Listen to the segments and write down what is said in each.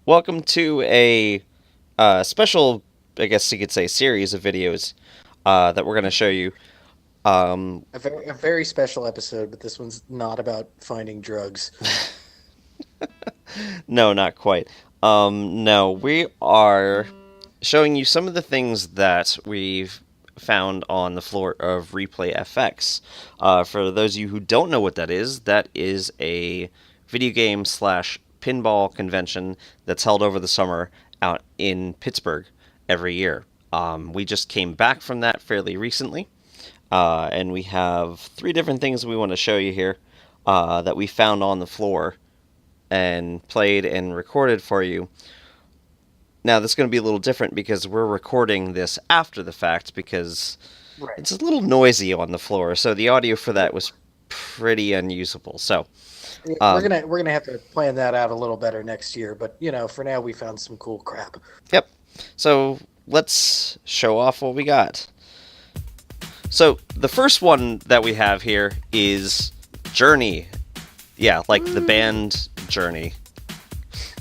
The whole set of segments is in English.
Welcome to a special, I guess you could say, series of videos that we're going to show you. Um, A very special episode, but this one's not about finding drugs. no, not quite. No, we are showing you some of the things that we've found on the floor of ReplayFX. For those of you who don't know what that is a video game slash pinball convention that's held over the summer out in Pittsburgh every year. We just came back from that fairly recently. And we have three different things we want to show you here that we found on the floor and played and recorded for you. Now, this is going to be a little different because we're recording this after the fact because Right. it's a little noisy on the floor, so the audio for that was pretty unusable. So, Yeah, We're um, gonna we're gonna have to plan that out a little better next year, but for now we found some cool crap. yep. So, let's show off what we got. So, the first one that we have here is Journey. Yeah, like the band Journey.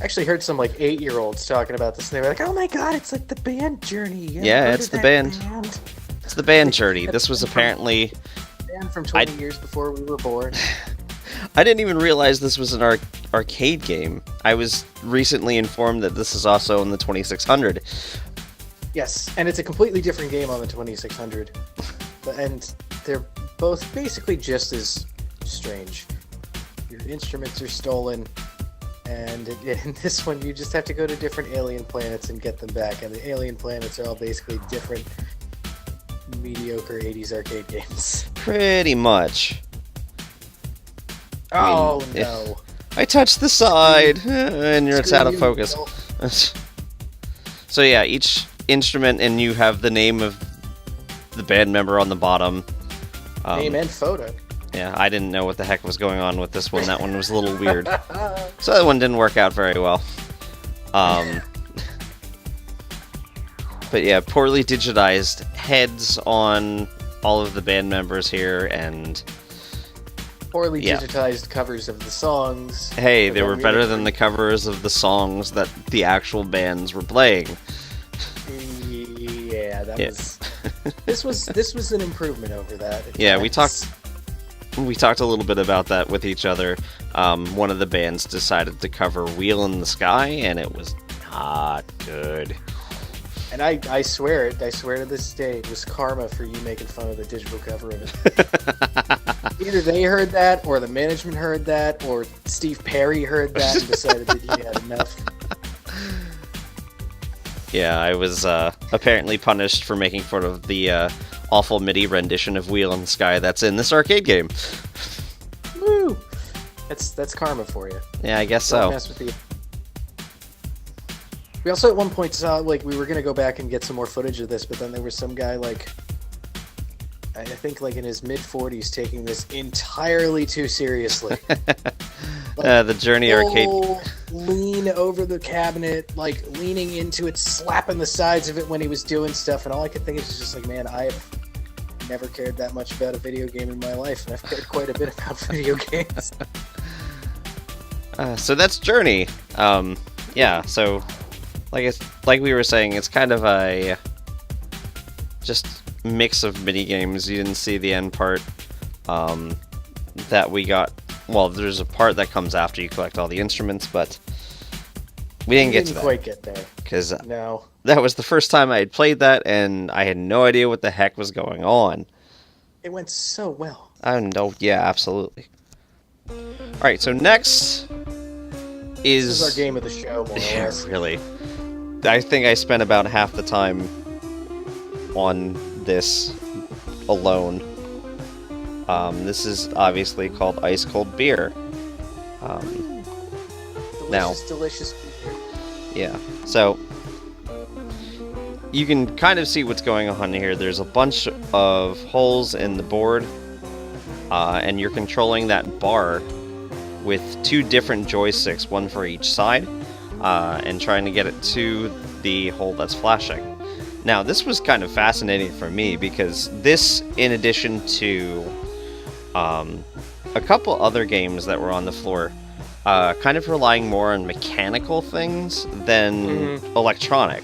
I actually heard some like 8-year-olds talking about this, and they were like, "Oh my god, it's like the band Journey. You ever Yeah, heard it's of the that band. band? It's the band Like Journey. that This was band from apparently band from I 20 years before we were born." I didn't even realize this was an arcade game. I was recently informed that this is also in the 2600. Yes, and it's a completely different game on the 2600, and they're both basically just as strange. Your instruments are stolen, and in this one, you just have to go to different alien planets and get them back. And the alien planets are all basically different mediocre 80s arcade games. Pretty much. I mean, Oh no! I touched the Screw, side, and it's screw out of you, focus. Neil. So yeah, each instrument, and you have the name of the band member on the bottom. Name Um, and photo. yeah, I didn't know what the heck was going on with this one. That one was a little weird. So that one didn't work out very well. Um, but yeah, poorly digitized heads on all of the band members here, and Poorly yeah. digitized covers of the songs. Hey, But they were then better than the covers of the songs that the actual bands were playing. yeah, that Yeah. was. This was an improvement over that. Yeah, we That's- talked a little bit about that with each other. One of the bands decided to cover "Wheel in the Sky," and it was not good. And I swear it. I swear to this day, it was karma for you making fun of the digital cover of it. Either they heard that, or the management heard that, or Steve Perry heard that and decided that he had enough. Yeah, I was apparently punished for making fun of the awful MIDI rendition of "Wheel in the Sky" that's in this arcade game. Woo! That's karma for you. Yeah, I guess Don't so. mess with the. We also at one point saw like we were gonna go back and get some more footage of this, but then there was some guy like I think like in his mid 40s taking this entirely too seriously. The Journey arcade. Full lean over the cabinet, like leaning into it, slapping the sides of it when he was doing stuff, and all I could think is just like, man, I have never cared that much about a video game in my life, and I've cared quite a bit about video games. So that's Journey. Yeah. So, like we were saying, it's kind of a just mix of mini games. You didn't see the end part that we got. Well, there's a part that comes after you collect all the instruments, but we didn't We get to didn't that quite get there. because No. that was the first time I had played that, and I had no idea what the heck was going on. It went so well. I know, yeah, absolutely. All right, so next This is our is game of the show, more or yeah, less. really. I think I spent about half the time on this alone. This is obviously called Ice Cold Beer. Um, now, Delicious, delicious beer. yeah, so you can kind of see what's going on here. There's a bunch of holes in the board, and you're controlling that bar with two different joysticks, one for each side, and trying to get it to the hole that's flashing. Now, this was kind of fascinating for me because this, in addition to a couple other games that were on the floor, kind of relying more on mechanical things than electronic.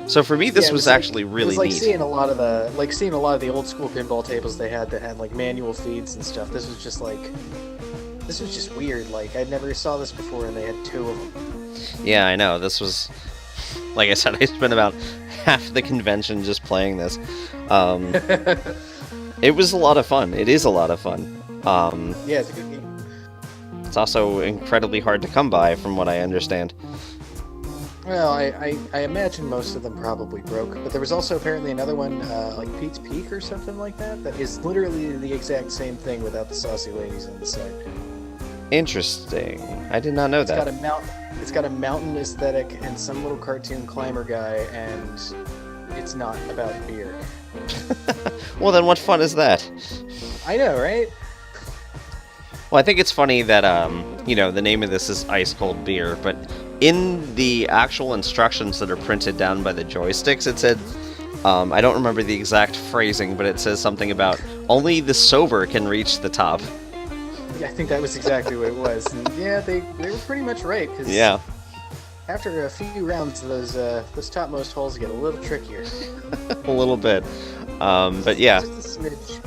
So for me, Yeah, this it was like, actually it was really like neat. seeing a lot of the old school pinball tables they had that had like manual feeds and stuff. This was just weird. Like I never saw this before, and they had two of them. Yeah, I know. This was, like I said, I spent about half the convention just playing this. Um, it was a lot of fun. It is a lot of fun. Yeah, it's a good game. It's also incredibly hard to come by, from what I understand. Well, I imagine most of them probably broke, but there was also apparently another one, like Pete's Peak or something like that, that is literally the exact same thing without the saucy ladies on the side. Interesting. I did not know that. It's got a mountain aesthetic and some little cartoon climber guy, and it's not about beer. Well, then what fun is that? I know, right? Well, I think it's funny that, the name of this is Ice Cold Beer, but in the actual instructions that are printed down by the joysticks, it said, I don't remember the exact phrasing, but it says something about only the sober can reach the top. Yeah, I think that was exactly what it was. And yeah, they were pretty much right, because Yeah. after a few rounds, those topmost holes get a little trickier. A little bit. But yeah. Just a smidge.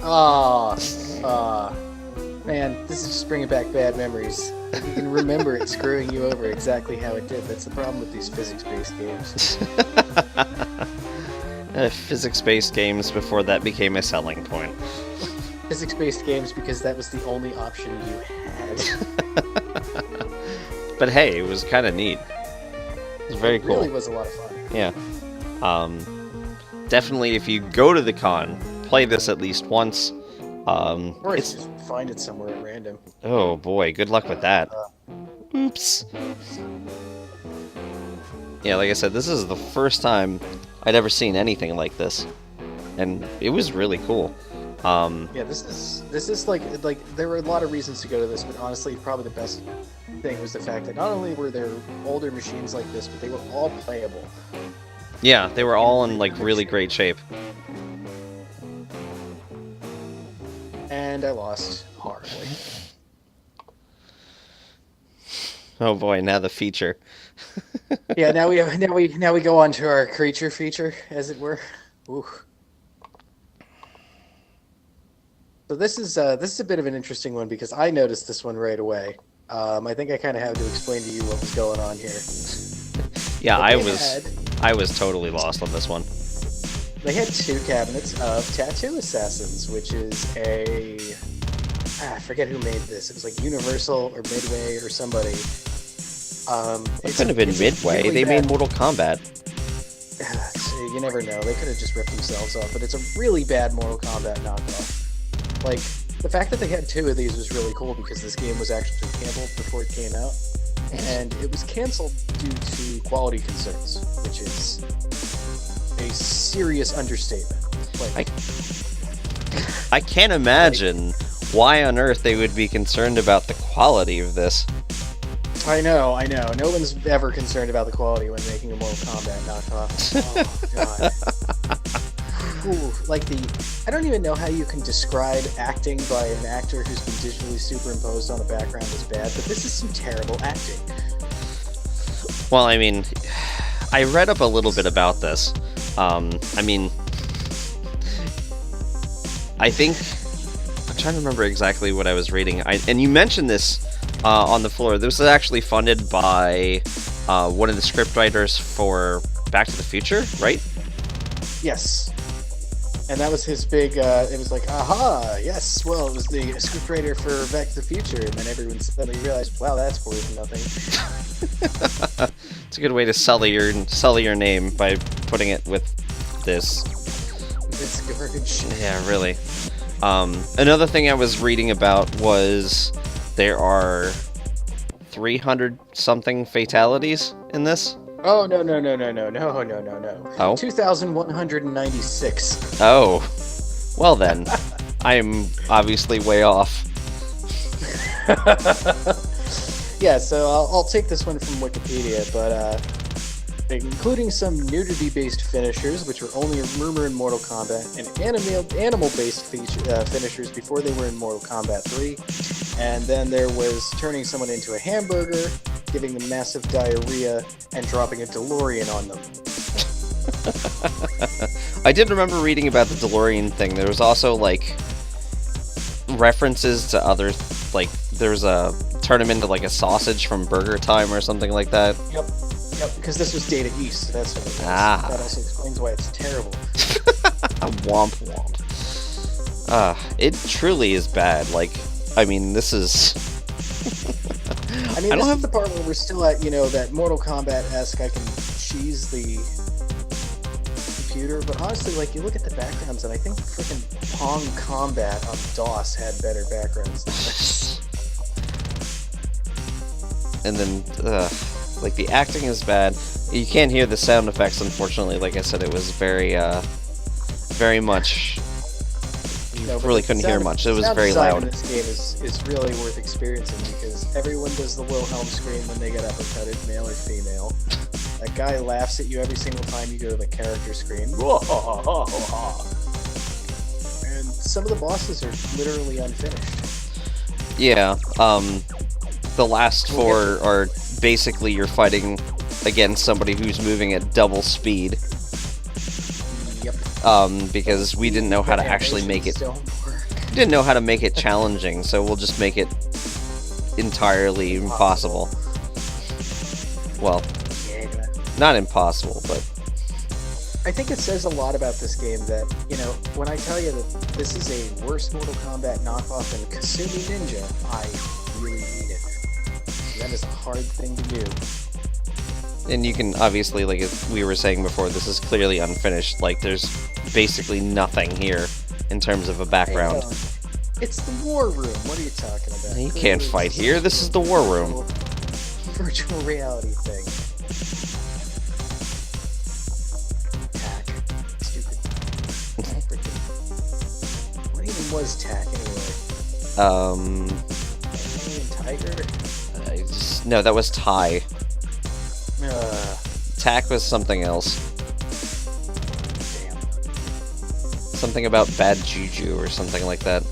Man, this is just bringing back bad memories. You can remember it screwing you over exactly how it did. That's the problem with these physics-based games. Physics-based games before that became a selling point. Physics-based games because that was the only option you had. But hey, it was kind of neat. It was very It cool. really was a lot of fun. Yeah. Definitely, if you go to the con, play this at least once. Or It's just find it somewhere at random. oh boy, good luck with that. Oops. Yeah, like I said, this is the first time I'd ever seen anything like this, and it was really cool. Yeah, this is like there were a lot of reasons to go to this, but honestly, probably the best thing was the fact that not only were there older machines like this, but they were all playable. Yeah, they were all in like really great shape. And I lost horribly. Oh boy, now the feature. Yeah, now we go on to our creature feature, as it were. Ooh. So this is a bit of an interesting one because I noticed this one right away. I think I kind of have to explain to you what was going on here. Yeah, But I was totally lost on this one. They had two cabinets of Tattoo Assassins, which is I forget who made this. It was like Universal or Midway or somebody. It couldn't have been Midway. Really they bad- made Mortal Kombat. You never know. They could have just ripped themselves off, but it's a really bad Mortal Kombat knockoff. Like, the fact that they had two of these was really cool because this game was actually canceled before it came out. And it was canceled due to quality concerns, which is a serious understatement. Like, I can't imagine why on earth they would be concerned about the quality of this. I know. No one's ever concerned about the quality when making a Mortal Kombat knockoff. Oh, God. Ooh, I don't even know how you can describe acting by an actor who's been digitally superimposed on a background as bad, but this is some terrible acting. Well, I mean, I read up a little bit about this. I think I'm trying to remember exactly what I was reading. And you mentioned this on the floor. This was actually funded by one of the scriptwriters for Back to the Future, right? Yes. And that was his big, it was like, aha, yes, well, it was the scriptwriter for Back to the Future, and then everyone suddenly realized, wow, that's worth nothing. It's a good way to sully your name by putting it with this. It's garbage. Yeah, really. Another thing I was reading about was there are 300-something fatalities in this. Oh, no. Oh? 2,196. Oh. Well then, I'm obviously way off. Yeah, so I'll take this one from Wikipedia, but including some nudity-based finishers, which were only a rumor in Mortal Kombat, and animal-based finishers before they were in Mortal Kombat 3, And then there was turning someone into a hamburger, giving them massive diarrhea, and dropping a DeLorean on them. I did remember reading about the DeLorean thing. There was also, like, references to other, like, there's a turn him into, like, a sausage from Burger Time or something like that. Yep, because this was Data East, so that's what it was. Ah. That also explains why it's terrible. Womp womp. It truly is bad. Like, I mean, this is... I mean, this is the part where we're still at, you know, that Mortal Kombat-esque, I can cheese the computer, but honestly, like, you look at the backgrounds, and I think freaking Pong Combat on DOS had better backgrounds than this. And then, like, the acting is bad. You can't hear the sound effects, unfortunately. Like I said, it was very much... You really couldn't hear much. It was very loud. This game is really worth experiencing because everyone does the Wilhelm scream when they get uppercutted, male or female. That guy laughs at you every single time you go to the character screen. And some of the bosses are literally unfinished. Yeah, the last four are basically you're fighting against somebody who's moving at double speed. Yep. Because we didn't know how to actually make it. We didn't know how to make it challenging, so we'll just make it entirely impossible. Well, not impossible, but I think it says a lot about this game that, you know, when I tell you that this is a worse Mortal Kombat knockoff than Kasumi Ninja, I really mean it. That is a hard thing to do. And you can, obviously, like we were saying before, this is clearly unfinished. Like, there's basically nothing here in terms of a background. It's the war room. What are you talking about? You can't fight here. This is the war room. Virtual reality thing. Tack. Stupid. What even was Tack anyway? Tiger? No, that was Tai. Tack was something else. Damn. Something about bad juju or something like that.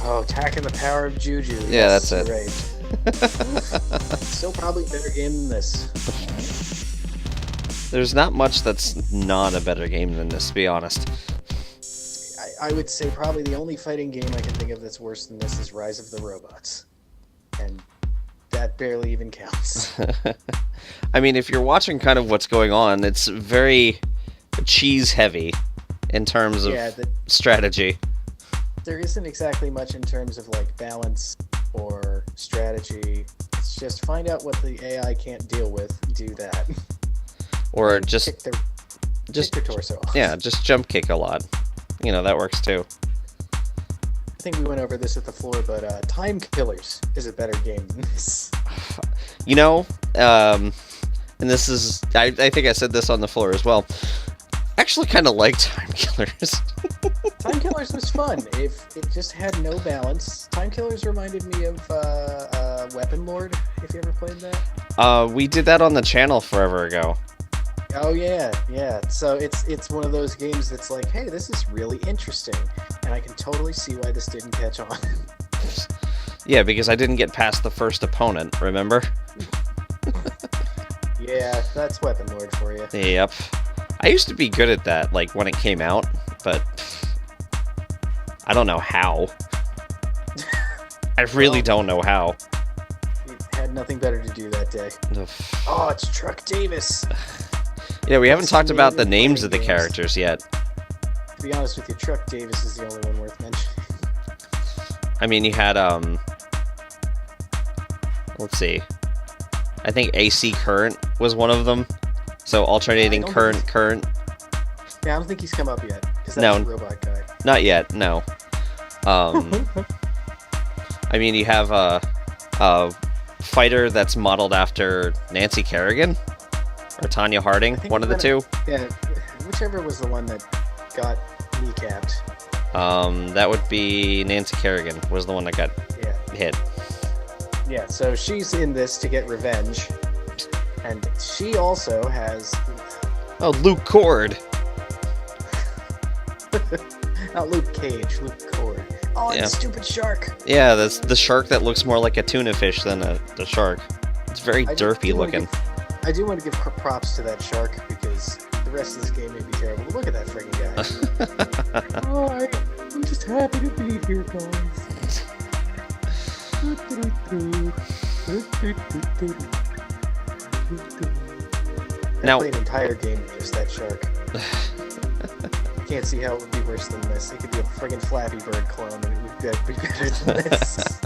Oh, Tack and the Power of Juju. Yeah, yes, that's it. Right. Still probably a better game than this. There's not much that's not a better game than this, to be honest. I would say probably the only fighting game I can think of that's worse than this is Rise of the Robots. And that barely even counts. I mean, if you're watching kind of what's going on, it's very cheese-heavy in terms of strategy. There isn't exactly much in terms of, like, balance or strategy. It's just find out what the AI can't deal with, do that. Or just... kick their torso off. Yeah, just jump kick a lot. You know, that works too. I think we went over this at the floor, but Time Killers is a better game than this. You know, and this is... I think I said this on the floor as well. I actually kind of like Time Killers. Time Killers was fun. If it just had no balance. Time Killers reminded me of Weapon Lord, if you ever played that. We did that on the channel forever ago. Oh yeah. So it's one of those games that's like, hey, this is really interesting, and I can totally see why this didn't catch on. Yeah, because I didn't get past the first opponent, remember? Yeah, that's Weapon Lord for you. Yep. I used to be good at that, like, when it came out, but I don't know how. I really don't know how. You had nothing better to do that day. Oh, it's Truck Davis. Yeah, we haven't talked about the names of the characters yet. To be honest with you, Truck Davis is the only one worth mentioning. I mean, you had, let's see. I think AC Current was one of them. So alternating current. Yeah, I don't think he's come up yet. Because that's the robot guy. Not yet, no. I mean, you have a fighter that's modeled after Nancy Kerrigan or Tanya Harding, one of the two. Yeah, whichever was the one that got kneecapped. That would be Nancy Kerrigan was the one that got hit. Yeah, so she's in this to get revenge, and she also has... Oh, Luke Cord. Not Luke Cage, Luke Cord. Oh, and Yeah. the stupid shark. Yeah, that's the shark that looks more like a tuna fish than the shark. It's very derpy looking. I do want to give props to that shark because the rest of this game may be terrible. But look at that freaking guy. Oh, I'm just happy to be here, guys. Now- I played an entire game with just that shark. Can't see how it would be worse than this. It could be a friggin' Flappy Bird clone, and it would be better than this.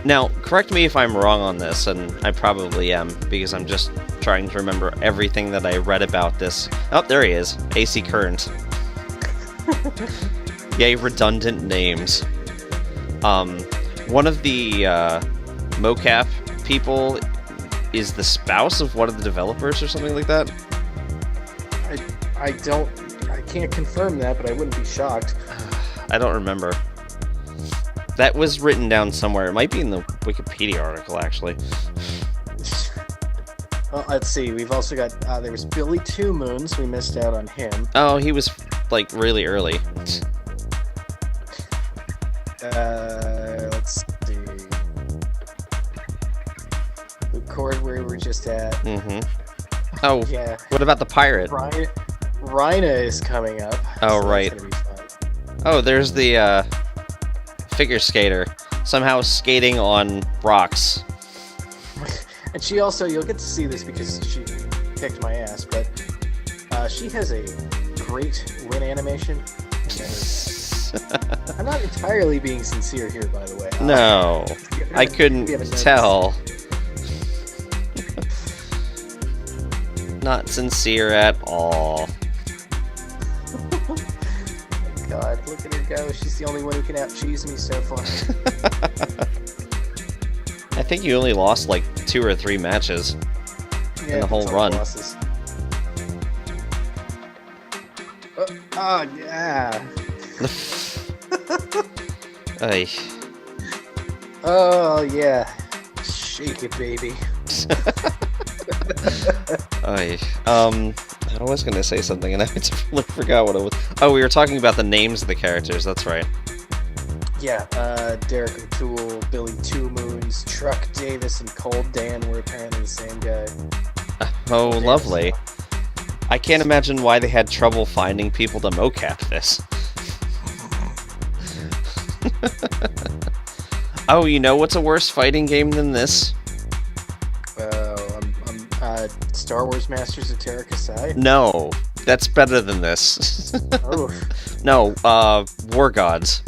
Now, correct me if I'm wrong on this, and I probably am, because I'm just trying to remember everything that I read about this. Oh, there he is. AC Current. Yay, redundant names. One of the mocap people is the spouse of one of the developers or something like that. I can't confirm that, but I wouldn't be shocked. I don't remember. That was written down somewhere. It might be in the Wikipedia article, actually. Well, let's see. We've also got, there was Billy Two Moons. We missed out on him. Oh, he was, like, really early. Let's see. The chord where we were just at. Mm-hmm. Oh, Yeah. what about the pirate? Rhina is coming up. Oh, so right. That's gonna be fun. Oh, there's the, figure skater. Somehow skating on rocks. And she also, you'll get to see this because she kicked my ass, but she has a great win animation. I'm not entirely being sincere here, by the way. No, I couldn't tell. Not sincere at all. God, look at her go. She's the only one who can out-cheese me so far. I think you only lost like 2 or 3 matches in the whole that's all run. losses. Oh, yeah. Ay. Oh, yeah. Shake it, baby. Ay. I was gonna say something and I totally forgot what it was. Oh, we were talking about the names of the characters, that's right. Yeah, Derek O'Toole, Billy Two Moons, Truck Davis, and Cold Dan were apparently the same guy. Oh, lovely. I can't imagine why they had trouble finding people to mocap this. Oh, you know what's a worse fighting game than this? Star Wars Masters of Terra Kasai? No, that's better than this. Oh. No, War Gods.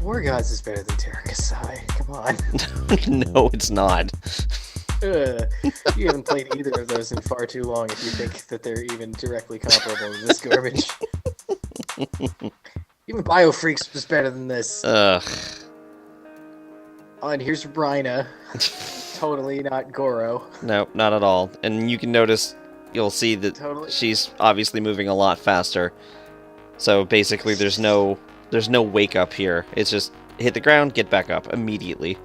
War Gods is better than Terra Kasai. Come on. No, it's not. You haven't played either of those in far too long if you think that they're even directly comparable to this garbage. Even Biofreaks was better than this. Ugh. Oh, and here's Bryna. Totally not Goro. No, not at all. And you can notice, you'll see that Totally. she's obviously moving a lot faster. So basically there's no wake up here. It's just hit the ground, get back up immediately.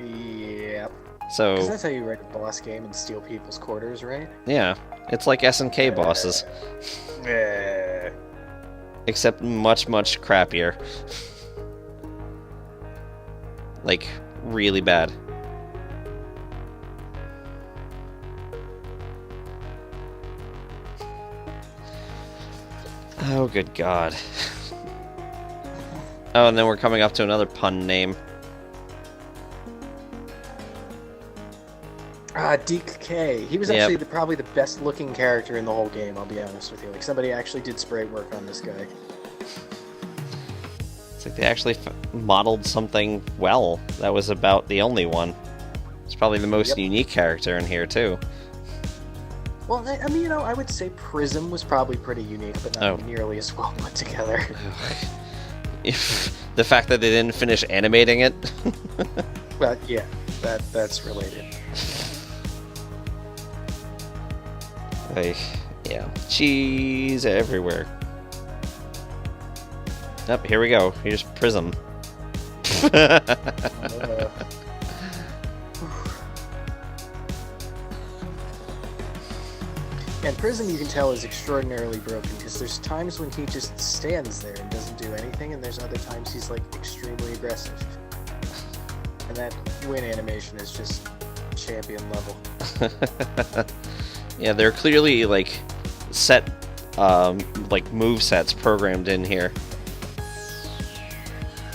Yep. So, Because that's how you write a boss game and steal people's quarters, right? yeah, it's like SNK bosses, Yeah. except much, much crappier. Like, really bad. Oh, good God. Oh, and then we're coming up to another pun name. Deke K. He was actually probably the best looking character in the whole game, I'll be honest with you. Like, somebody actually did spray work on this guy. It's like they actually modeled something well. That was about the only one. It's probably the most unique character in here, too. Well, I mean, you know, I would say Prism was probably pretty unique, but not nearly as well put together. If the fact that they didn't finish animating it. Well, yeah, that's related. Like, yeah, cheese everywhere. Yep, here we go. Here's Prism. And Prism, you can tell, is extraordinarily broken because there's times when he just stands there and doesn't do anything, and there's other times he's like extremely aggressive. And that win animation is just champion level. Yeah, they're clearly like set, like move sets programmed in here.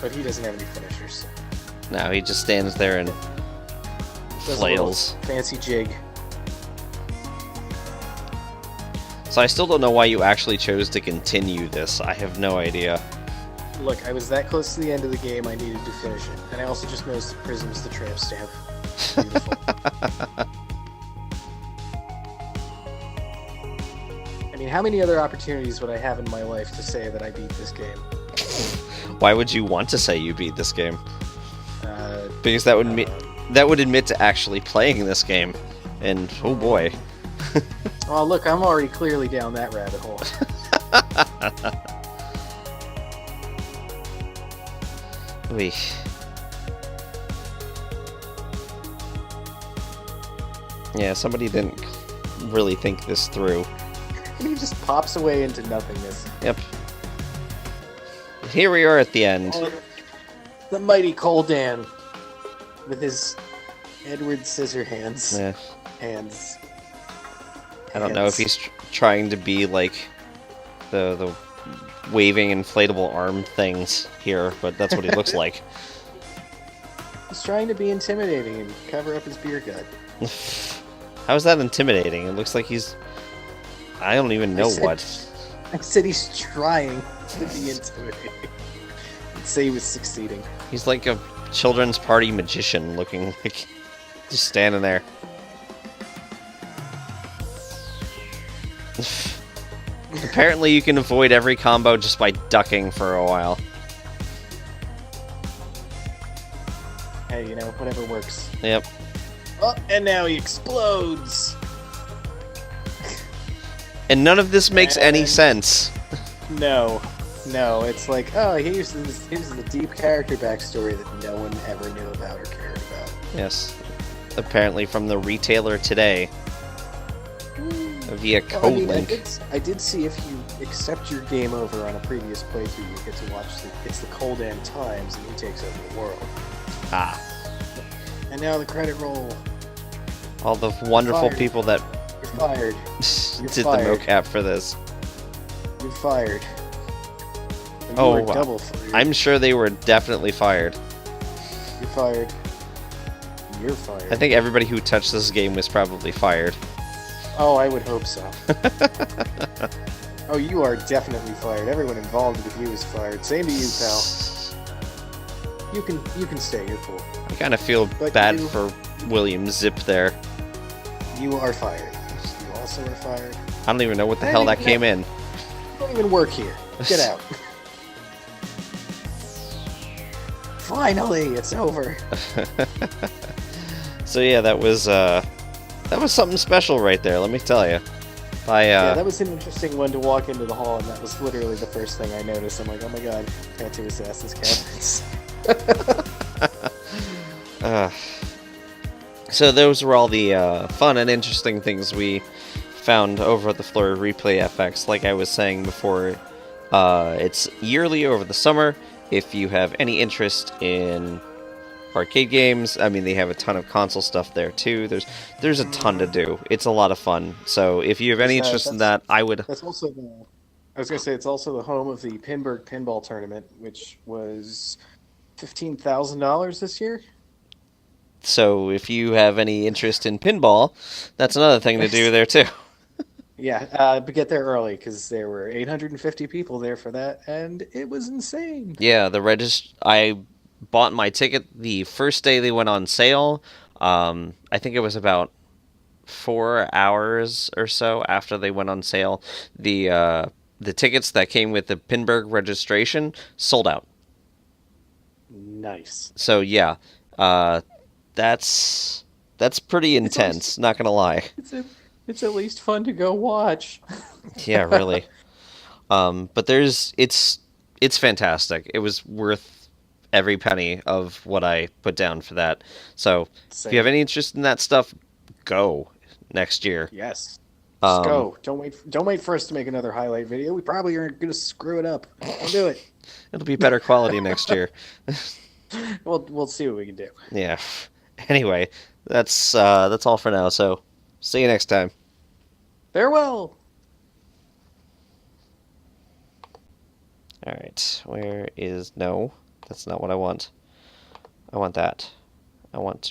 But he doesn't have any finishers. No, he just stands there and Does flails. a little fancy jig. So I still don't know why you actually chose to continue this. I have no idea. Look, I was that close to the end of the game, I needed to finish it. And I also just noticed that Prism's the tramp stamp. Beautiful. I mean, how many other opportunities would I have in my life to say that I beat this game? Why would you want to say you beat this game? Because that would admit to actually playing this game. And oh boy. Oh, look, I'm already clearly down that rabbit hole. Oy. Yeah, somebody didn't really think this through. And he just pops away into nothingness. Yep. Here we are at the end. Oh, the mighty Coldan with his Edward Scissorhands Yeah. hands. I don't know if he's trying to be like the waving inflatable arm things here, but that's what he looks like. He's trying to be intimidating and cover up his beer gut. How is that intimidating? It looks like he's... I don't even know what. I said he's trying to be intimidating. I'd say he was succeeding. He's like a children's party magician looking like... just standing there. Apparently you can avoid every combo just by ducking for a while. Hey, you know, whatever works. Yep. Oh, and now he explodes! And none of this makes any sense. No. No, it's like, oh, here's the deep character backstory that no one ever knew about or cared about. Yes. Apparently from the retailer today. Via Well, code I mean, link. I did see if you accept your game over on a previous playthrough, you get to watch it's the Coldan Times, and he takes over the world. Ah. And now the credit roll. All the wonderful Fired. people that You're fired. did fired. the mocap for this. You're fired. And Oh, you are double fired. I'm sure they were definitely fired. You're fired. You're fired. I think everybody who touched this game was probably fired. Oh, I would hope so. Oh, you are definitely fired. Everyone involved with you is fired. Same to you, pal. You can stay. You're cool. I kind of feel But bad you- for William Zip there. You are fired. You also are fired. I don't even know what the I hell don't that even came know. in. You don't even work here. Get out. Finally, it's over. So yeah, that was something special right there. Let me tell you. Yeah, that was an interesting one to walk into the hall, and that was literally the first thing I noticed. I'm like, oh my god, tattoo assassin's cabinets. So those were all the fun and interesting things we found over at the floor of ReplayFX. Like I was saying before, it's yearly over the summer. If you have any interest in arcade games, I mean, they have a ton of console stuff there too. There's a ton to do. It's a lot of fun. So if you have any interest in that, I would... That's also I was gonna say it's also the home of the Pinburg Pinball Tournament, which was $15,000 this year. So if you have any interest in pinball, that's another thing to do there too. Yeah, but get there early because there were 850 people there for that, and it was insane. Yeah, I bought my ticket the first day they went on sale. I think it was about 4 hours or so after they went on sale. The tickets that came with the Pinburg registration sold out. Nice. So yeah, that's pretty intense. Not gonna lie. It's at least fun to go watch. Yeah, really. But it's fantastic. It was worth every penny of what I put down for that. So if you have any interest in that stuff, go next year. Yes. Just Um, go. Don't wait for us to make another highlight video. We probably are gonna screw it up. Don't do it. it'll be better quality next year. We'll see what we can do. Yeah. Anyway, that's all for now. So, see you next time. Farewell. All right. Where is no? That's not what I want. I want that. I want